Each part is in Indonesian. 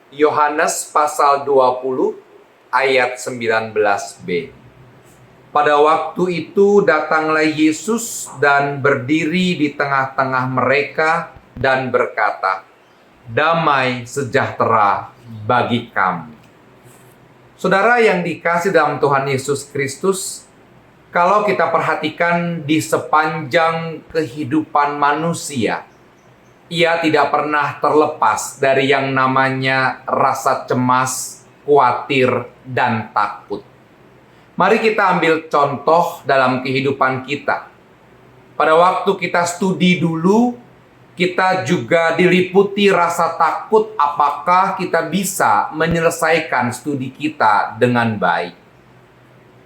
Yohanes pasal 20 ayat 19b. Pada waktu itu datanglah Yesus dan berdiri di tengah-tengah mereka dan berkata, "Damai sejahtera bagi kamu." Saudara yang dikasih dalam Tuhan Yesus Kristus, kalau kita perhatikan di sepanjang kehidupan manusia, ia tidak pernah terlepas dari yang namanya rasa cemas, khawatir, dan takut. Mari kita ambil contoh dalam kehidupan kita. Pada waktu kita studi dulu, kita juga diliputi rasa takut apakah kita bisa menyelesaikan studi kita dengan baik.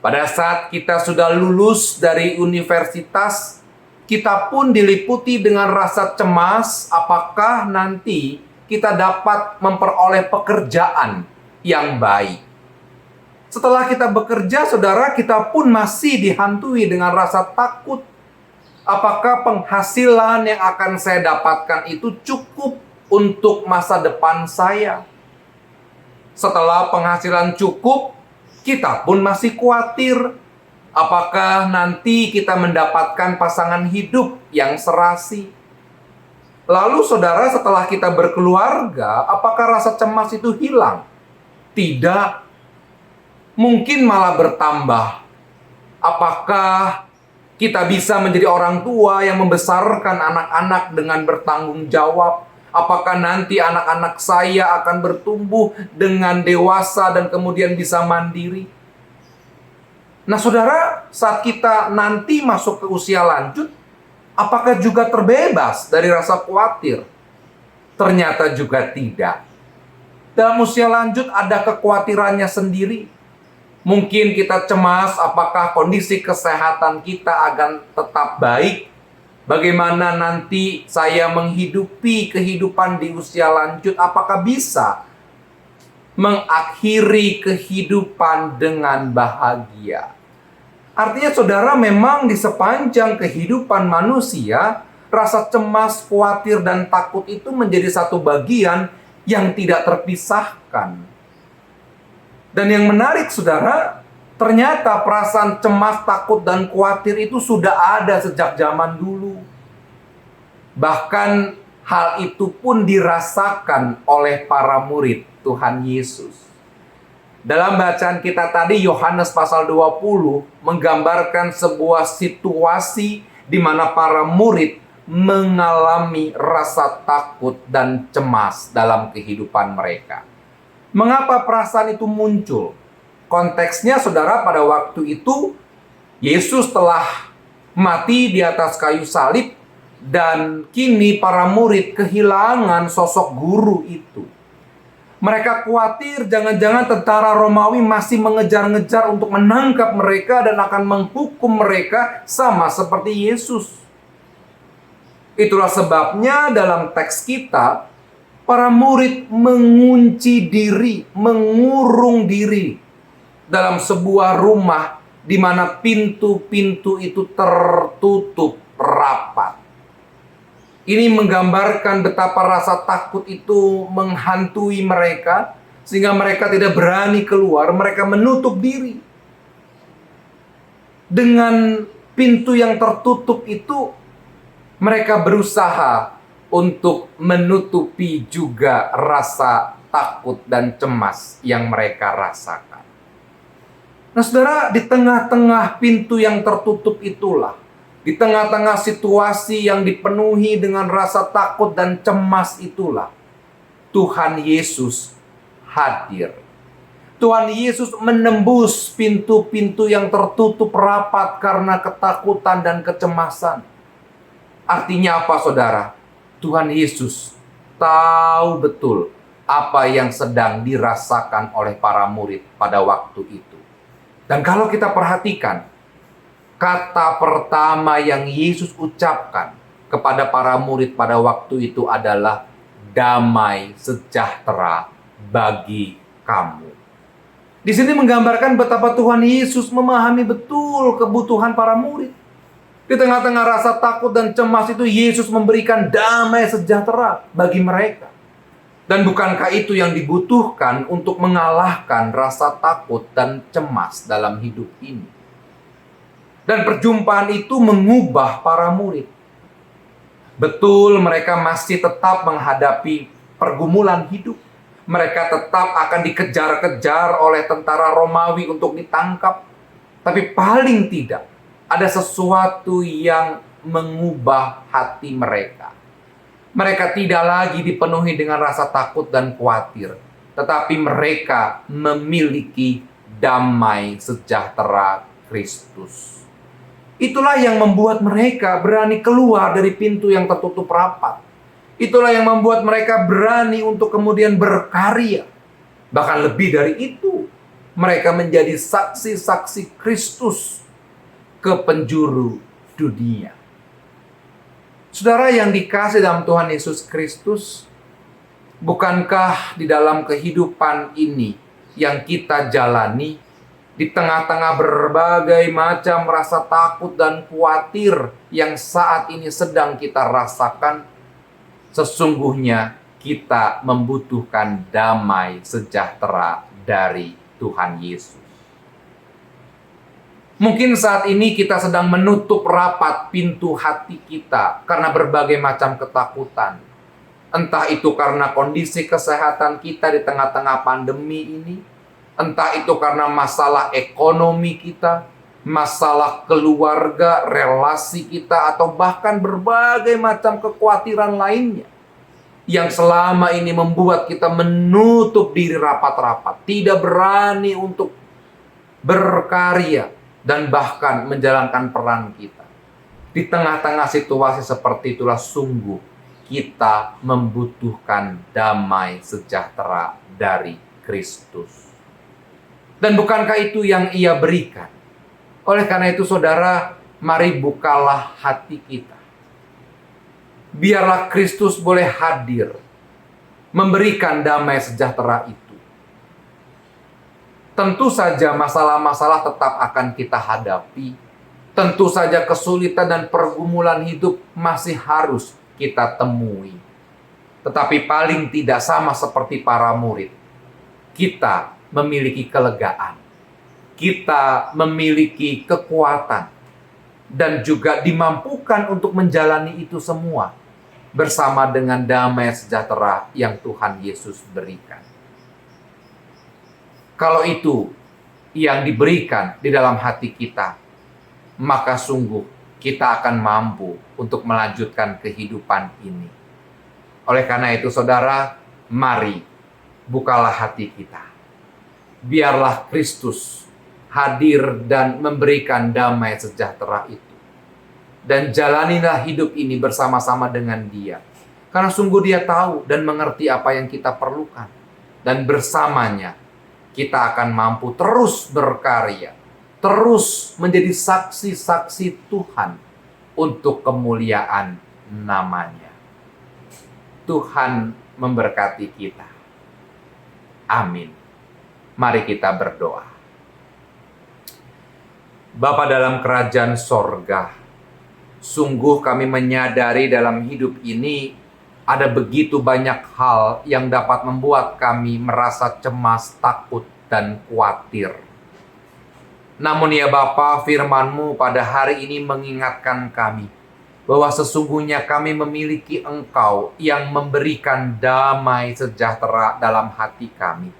Pada saat kita sudah lulus dari universitas, kita pun diliputi dengan rasa cemas apakah nanti kita dapat memperoleh pekerjaan yang baik. Setelah kita bekerja, saudara, kita pun masih dihantui dengan rasa takut. Apakah penghasilan yang akan saya dapatkan itu cukup untuk masa depan saya? Setelah penghasilan cukup, kita pun masih khawatir. Apakah nanti kita mendapatkan pasangan hidup yang serasi? Lalu saudara, setelah kita berkeluarga, apakah rasa cemas itu hilang? Tidak. Mungkin malah bertambah. Apakah kita bisa menjadi orang tua yang membesarkan anak-anak dengan bertanggung jawab? Apakah nanti anak-anak saya akan bertumbuh dengan dewasa dan kemudian bisa mandiri? Nah saudara, saat kita nanti masuk ke usia lanjut, apakah juga terbebas dari rasa khawatir? Ternyata juga tidak. Dalam usia lanjut ada kekhawatirannya sendiri. Mungkin kita cemas apakah kondisi kesehatan kita akan tetap baik. Bagaimana nanti saya menghidupi kehidupan di usia lanjut? Apakah bisa mengakhiri kehidupan dengan bahagia? Artinya saudara, memang di sepanjang kehidupan manusia, rasa cemas, khawatir, dan takut itu menjadi satu bagian yang tidak terpisahkan. Dan yang menarik saudara, ternyata perasaan cemas, takut, dan khawatir itu sudah ada sejak zaman dulu. Bahkan hal itu pun dirasakan oleh para murid Tuhan Yesus. Dalam bacaan kita tadi, Yohanes pasal 20 menggambarkan sebuah situasi di mana para murid mengalami rasa takut dan cemas dalam kehidupan mereka. Mengapa perasaan itu muncul? Konteksnya saudara, pada waktu itu Yesus telah mati di atas kayu salib dan kini para murid kehilangan sosok guru itu. Mereka khawatir jangan-jangan tentara Romawi masih mengejar-ngejar untuk menangkap mereka dan akan menghukum mereka sama seperti Yesus. Itulah sebabnya dalam teks kita, para murid mengunci diri, mengurung diri dalam sebuah rumah di mana pintu-pintu itu tertutup rapat. Ini menggambarkan betapa rasa takut itu menghantui mereka, sehingga mereka tidak berani keluar, mereka menutup diri. Dengan pintu yang tertutup itu, mereka berusaha untuk menutupi juga rasa takut dan cemas yang mereka rasakan. Nah saudara, di tengah-tengah pintu yang tertutup itulah, di tengah-tengah situasi yang dipenuhi dengan rasa takut dan cemas itulah, Tuhan Yesus hadir. Tuhan Yesus menembus pintu-pintu yang tertutup rapat karena ketakutan dan kecemasan. Artinya apa saudara? Tuhan Yesus tahu betul apa yang sedang dirasakan oleh para murid pada waktu itu. Dan kalau kita perhatikan, kata pertama yang Yesus ucapkan kepada para murid pada waktu itu adalah damai sejahtera bagi kamu. Di sini menggambarkan betapa Tuhan Yesus memahami betul kebutuhan para murid. Di tengah-tengah rasa takut dan cemas itu, Yesus memberikan damai sejahtera bagi mereka. Dan bukankah itu yang dibutuhkan untuk mengalahkan rasa takut dan cemas dalam hidup ini? Dan perjumpaan itu mengubah para murid. Betul, mereka masih tetap menghadapi pergumulan hidup. Mereka tetap akan dikejar-kejar oleh tentara Romawi untuk ditangkap. Tapi paling tidak, ada sesuatu yang mengubah hati mereka. Mereka tidak lagi dipenuhi dengan rasa takut dan khawatir, tetapi mereka memiliki damai sejahtera Kristus. Itulah yang membuat mereka berani keluar dari pintu yang tertutup rapat. Itulah yang membuat mereka berani untuk kemudian berkarya. Bahkan lebih dari itu, mereka menjadi saksi-saksi Kristus ke penjuru dunia. Saudara yang dikasih dalam Tuhan Yesus Kristus, bukankah di dalam kehidupan ini yang kita jalani, di tengah-tengah berbagai macam rasa takut dan khawatir yang saat ini sedang kita rasakan, sesungguhnya kita membutuhkan damai sejahtera dari Tuhan Yesus. Mungkin saat ini kita sedang menutup rapat pintu hati kita karena berbagai macam ketakutan. Entah itu karena kondisi kesehatan kita di tengah-tengah pandemi ini, entah itu karena masalah ekonomi kita, masalah keluarga, relasi kita, atau bahkan berbagai macam kekhawatiran lainnya yang selama ini membuat kita menutup diri rapat-rapat, tidak berani untuk berkarya dan bahkan menjalankan peran kita. Di tengah-tengah situasi seperti itulah sungguh kita membutuhkan damai sejahtera dari Kristus. Dan bukankah itu yang Ia berikan? Oleh karena itu saudara, mari bukalah hati kita. Biarlah Kristus boleh hadir, memberikan damai sejahtera itu. Tentu saja masalah-masalah tetap akan kita hadapi. Tentu saja kesulitan dan pergumulan hidup masih harus kita temui. Tetapi paling tidak sama seperti para murid, kita memiliki kelegaan. Kita memiliki kekuatan. Dan juga dimampukan untuk menjalani itu semua bersama dengan damai sejahtera yang Tuhan Yesus berikan. Kalau itu yang diberikan di dalam hati kita, maka sungguh kita akan mampu untuk melanjutkan kehidupan ini. Oleh karena itu saudara, mari bukalah hati kita. Biarlah Kristus hadir dan memberikan damai sejahtera itu. Dan jalanilah hidup ini bersama-sama dengan Dia. Karena sungguh Dia tahu dan mengerti apa yang kita perlukan. Dan bersamanya kita akan mampu terus berkarya. Terus menjadi saksi-saksi Tuhan untuk kemuliaan nama-Nya. Tuhan memberkati kita. Amin. Mari kita berdoa. Bapa dalam kerajaan sorga, sungguh kami menyadari dalam hidup ini ada begitu banyak hal yang dapat membuat kami merasa cemas, takut, dan khawatir. Namun ya Bapa, firman-Mu pada hari ini mengingatkan kami bahwa sesungguhnya kami memiliki Engkau yang memberikan damai sejahtera dalam hati kami.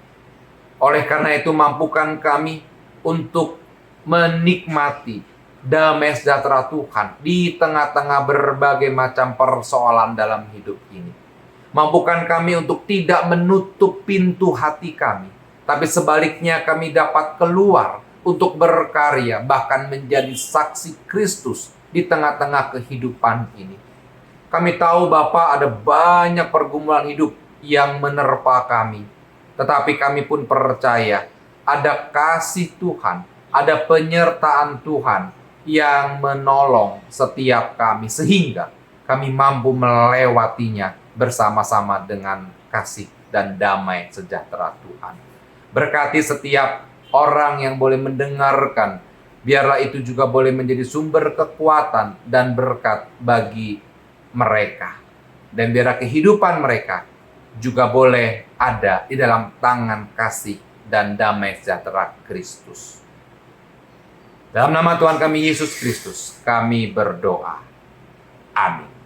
Oleh karena itu mampukan kami untuk menikmati damai sejahtera Tuhan di tengah-tengah berbagai macam persoalan dalam hidup ini. Mampukan kami untuk tidak menutup pintu hati kami, tapi sebaliknya kami dapat keluar untuk berkarya, bahkan menjadi saksi Kristus di tengah-tengah kehidupan ini. Kami tahu Bapa, ada banyak pergumulan hidup yang menerpa kami, tetapi kami pun percaya ada kasih Tuhan, ada penyertaan Tuhan yang menolong setiap kami sehingga kami mampu melewatinya bersama-sama dengan kasih dan damai sejahtera Tuhan. Berkati setiap orang yang boleh mendengarkan, biarlah itu juga boleh menjadi sumber kekuatan dan berkat bagi mereka. Dan biarlah kehidupan mereka juga boleh ada di dalam tangan kasih dan damai sejahtera Kristus. Dalam nama Tuhan kami Yesus Kristus, kami berdoa. Amin.